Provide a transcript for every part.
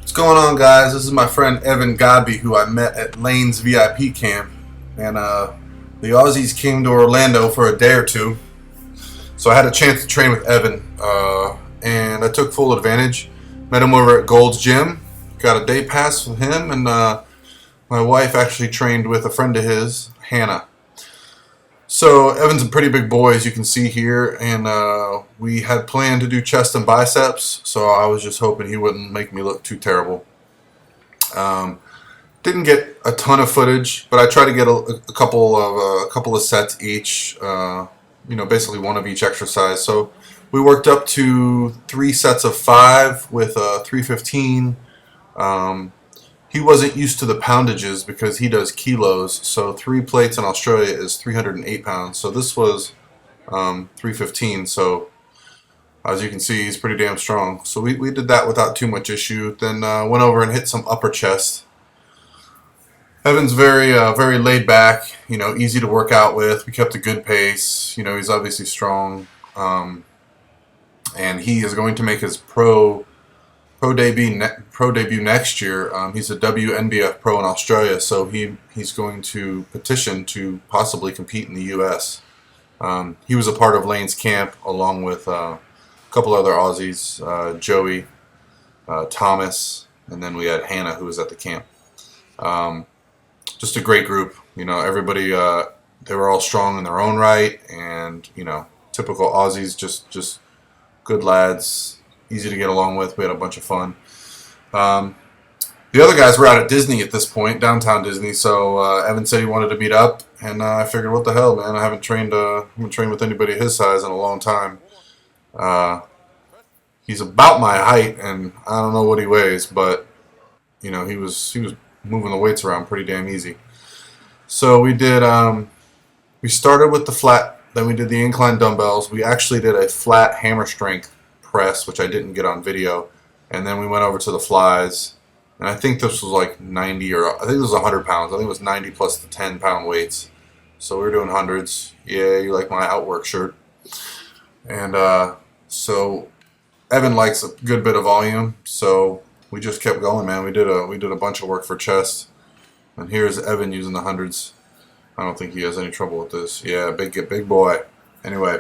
What's going on, guys? This is my friend Evan Godbee, who I met at Layne's VIP camp, and the Aussies came to Orlando for a day or two, so I had a chance to train with Evan, and I took full advantage. Met him over at Gold's Gym, got a day pass with him, and my wife actually trained with a friend of his, Hannah. So Evan's a pretty big boy, as you can see here, and we had planned to do chest and biceps, so I was just hoping he wouldn't make me look too terrible. Didn't get a ton of footage, but I tried to get a couple of sets each, basically one of each exercise. So we worked up to 3 sets of 5 with 315. He wasn't used to the poundages because he does kilos, so 3 plates in Australia is 308 pounds. So this was 315, so as you can see, he's pretty damn strong. So we did that without too much issue. Then went over and hit some upper chest. Evan's very laid back, easy to work out with. We kept a good pace. He's obviously strong, and he is going to make his pro debut next year. He's a WNBF pro in Australia, so he's going to petition to possibly compete in the U.S. He was a part of Layne's camp along with a couple other Aussies, Joey, Thomas, and then we had Hannah, who was at the camp. Just a great group. Everybody, they were all strong in their own right, and typical Aussies, just good lads. Easy to get along with. We had a bunch of fun. The other guys were out at Disney at this point, downtown Disney. So Evan said he wanted to meet up, and I figured, what the hell, man? I haven't trained with anybody his size in a long time. He's about my height, and I don't know what he weighs, but he was moving the weights around pretty damn easy. So we did. We started with the flat, then we did the incline dumbbells. We actually did a flat hammer strength press, which I didn't get on video, and then we went over to the flies, and I think this was like 90, or I think it was 100 pounds. I think it was 90 plus the 10-pound weights. So we were doing hundreds. Yeah, you like my outwork shirt. And so Evan likes a good bit of volume, so we just kept going, man. We did a bunch of work for chest, and here's Evan using the hundreds. I don't think he has any trouble with this. Yeah, big boy. Anyway.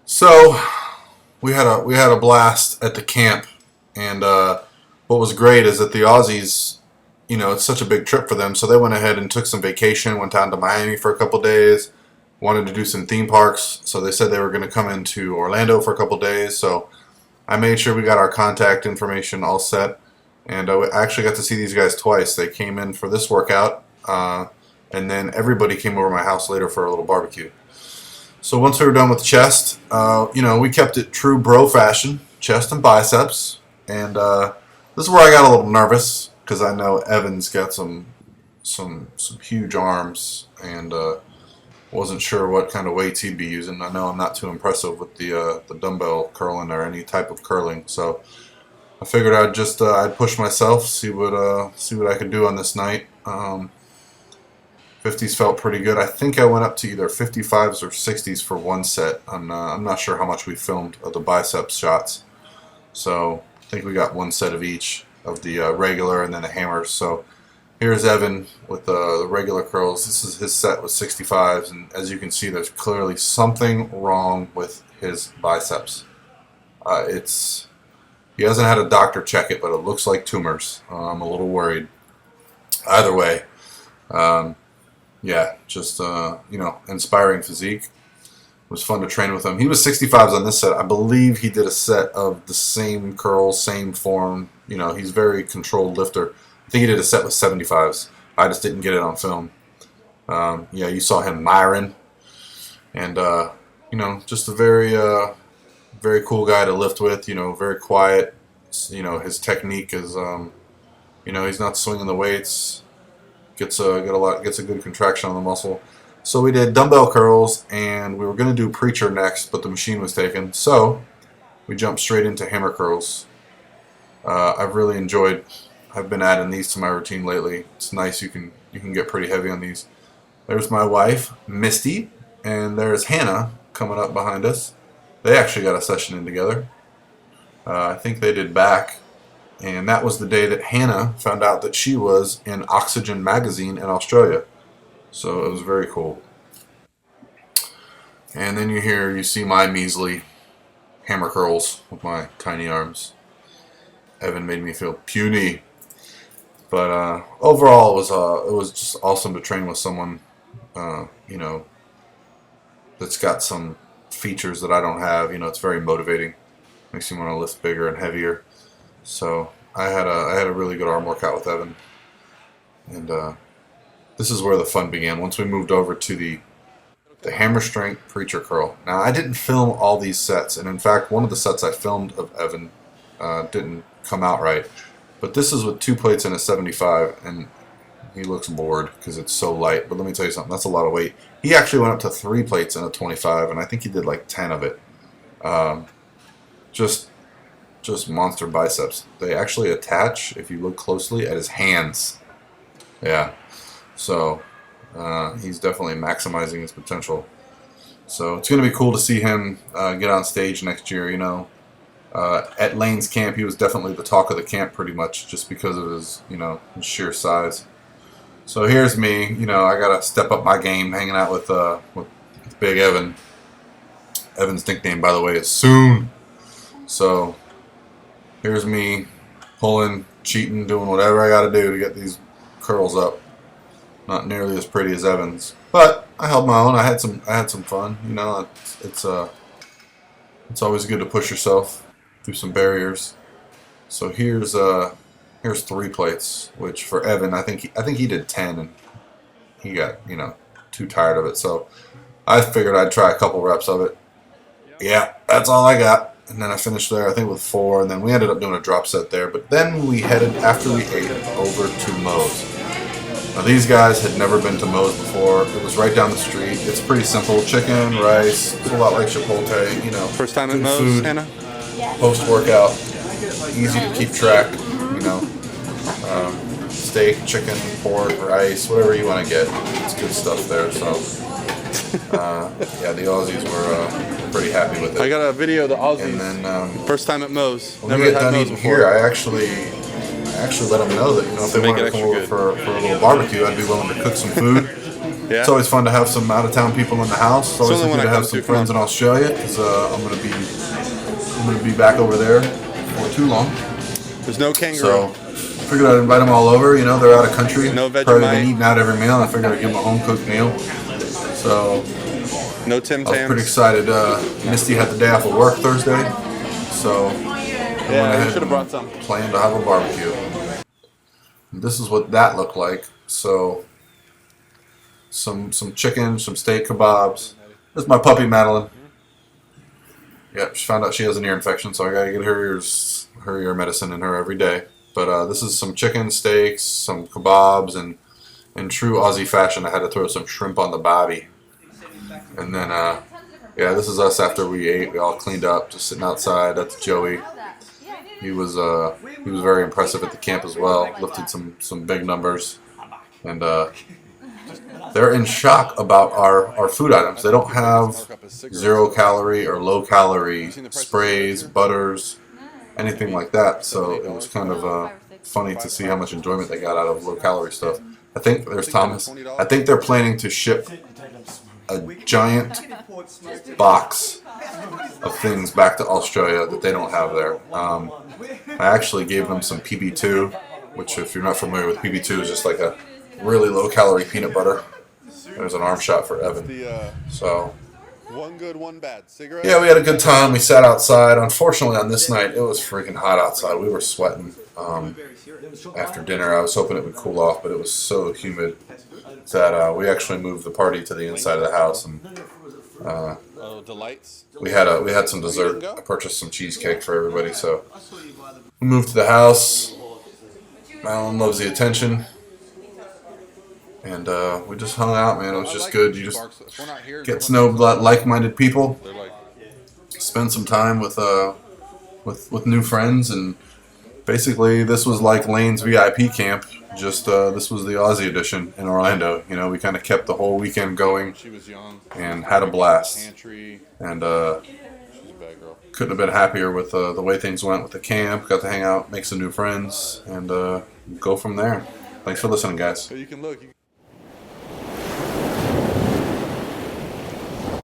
So we had a blast at the camp, and what was great is that the Aussies, it's such a big trip for them, so they went ahead and took some vacation, went down to Miami for a couple days, wanted to do some theme parks, so they said they were going to come into Orlando for a couple days. So I made sure we got our contact information all set, and I actually got to see these guys twice. They came in for this workout, and then everybody came over to my house later for a little barbecue. So once we were done with chest, we kept it true bro fashion, chest and biceps. And this is where I got a little nervous, because I know Evan's got some huge arms, and wasn't sure what kind of weights he'd be using. I know I'm not too impressive with the dumbbell curling or any type of curling, so I figured I'd push myself, see what I could do on this night. 50s felt pretty good. I think I went up to either 55s or 60s for one set. I'm not sure how much we filmed of the biceps shots. So I think we got one set of each of the regular and then the hammers. So here's Evan with the regular curls. This is his set with 65s, and as you can see, there's clearly something wrong with his biceps. He hasn't had a doctor check it, but it looks like tumors. I'm a little worried. Either way. Yeah, just, inspiring physique. It was fun to train with him. He was 65s on this set. I believe he did a set of the same curls, same form. He's a very controlled lifter. I think he did a set with 75s. I just didn't get it on film. Yeah, you saw him miring. And, just a very cool guy to lift with, very quiet. His technique is, he's not swinging the weights. Gets a good contraction on the muscle. So we did dumbbell curls, and we were going to do preacher next, but the machine was taken. So we jumped straight into hammer curls. I've been adding these to my routine lately. It's nice. You can get pretty heavy on these. There's my wife, Misty, and there's Hannah coming up behind us. They actually got a session in together. I think they did back. And that was the day that Hannah found out that she was in Oxygen magazine in Australia. So it was very cool. And then you see my measly hammer curls with my tiny arms. Evan made me feel puny. But overall, it was just awesome to train with someone, that's got some features that I don't have. It's very motivating. Makes you want to lift bigger and heavier. So I had a really good arm workout with Evan, and this is where the fun began. Once we moved over to the hammer strength preacher curl. Now I didn't film all these sets, and in fact, one of the sets I filmed of Evan didn't come out right. But this is with 2 plates and a 75, and he looks bored because it's so light. But let me tell you something, that's a lot of weight. He actually went up to 3 plates and a 25, and I think he did like 10 of it. Just monster biceps. They actually attach, if you look closely, at his hands. Yeah. So he's definitely maximizing his potential. So it's going to be cool to see him get on stage next year, At Layne's camp, he was definitely the talk of the camp pretty much just because of his, his sheer size. So here's me, I got to step up my game hanging out with Big Evan. Evan's nickname, by the way, is Soon. So here's me pulling, cheating, doing whatever I got to do to get these curls up. Not nearly as pretty as Evan's, but I held my own. I had some fun. It's always good to push yourself through some barriers. So here's 3 plates, which for Evan, I think he did 10, and he got too tired of it. So I figured I'd try a couple reps of it. Yeah, that's all I got. And then I finished there, I think, with 4, and then we ended up doing a drop set there. But then we headed, after we ate, over to Moe's. Now, these guys had never been to Moe's before. It was right down the street. It's pretty simple. Chicken, rice, it's a lot like Chipotle, First time at Moe's, food, Hannah? Post-workout, easy to keep track, steak, chicken, pork, rice, whatever you want to get. It's good stuff there, so... yeah, the Aussies were pretty happy with it. I got a video of the Aussies. And then first time at Moe's. When we get done eating here, I actually let them know that if they wanted to come over for a little barbecue, I'd be willing to cook some food. Yeah. It's always fun to have some out of town people in the house. It's always good to have some friends in Australia because I'm gonna be back over there for too long. There's no kangaroo. So I figured I'd invite them all over. They're out of country. No Vegemite. Probably been eating out every meal. I figured I'd give them a home cooked meal. So no Tim Tams. I was pretty excited. Misty had the day off of work Thursday, so I should have brought some. Planned to have a barbecue. And this is what that looked like. So some chicken, some steak kebabs. This is my puppy Madeline. Yep, she found out she has an ear infection, so I gotta get her ear medicine in her every day. But this is some chicken, steaks, some kebabs, and in true Aussie fashion, I had to throw some shrimp on the barbie. And then, this is us after we ate. We all cleaned up, just sitting outside. That's Joey. He was very impressive at the camp as well. Lifted some big numbers, and they're in shock about our food items. They don't have 0 calorie or low calorie sprays, butters, anything like that. So it was kind of funny to see how much enjoyment they got out of low calorie stuff. I think there's Thomas. I think they're planning to ship a giant box of things back to Australia that they don't have there. I actually gave them some PB2, which, if you're not familiar with PB2, is just like a really low-calorie peanut butter. There's an arm shot for Evan. So, one good, one bad. Cigarette? Yeah, we had a good time. We sat outside. Unfortunately, on this night, it was freaking hot outside. We were sweating after dinner. I was hoping it would cool off, but it was so humid that we actually moved the party to the inside of the house, and we had some dessert. I purchased some cheesecake for everybody, so we moved to the house. Madeline loves the attention, and we just hung out, man. It was just good. You just get to know like-minded people, spend some time with new friends, and basically this was like Layne's VIP camp. Just this was the Aussie edition in Orlando. We kind of kept the whole weekend going and had a blast. And bad girl. couldn't have been happier with the way things went with the camp. Got to hang out, make some new friends, and go from there. Thanks for listening, guys. So you can look.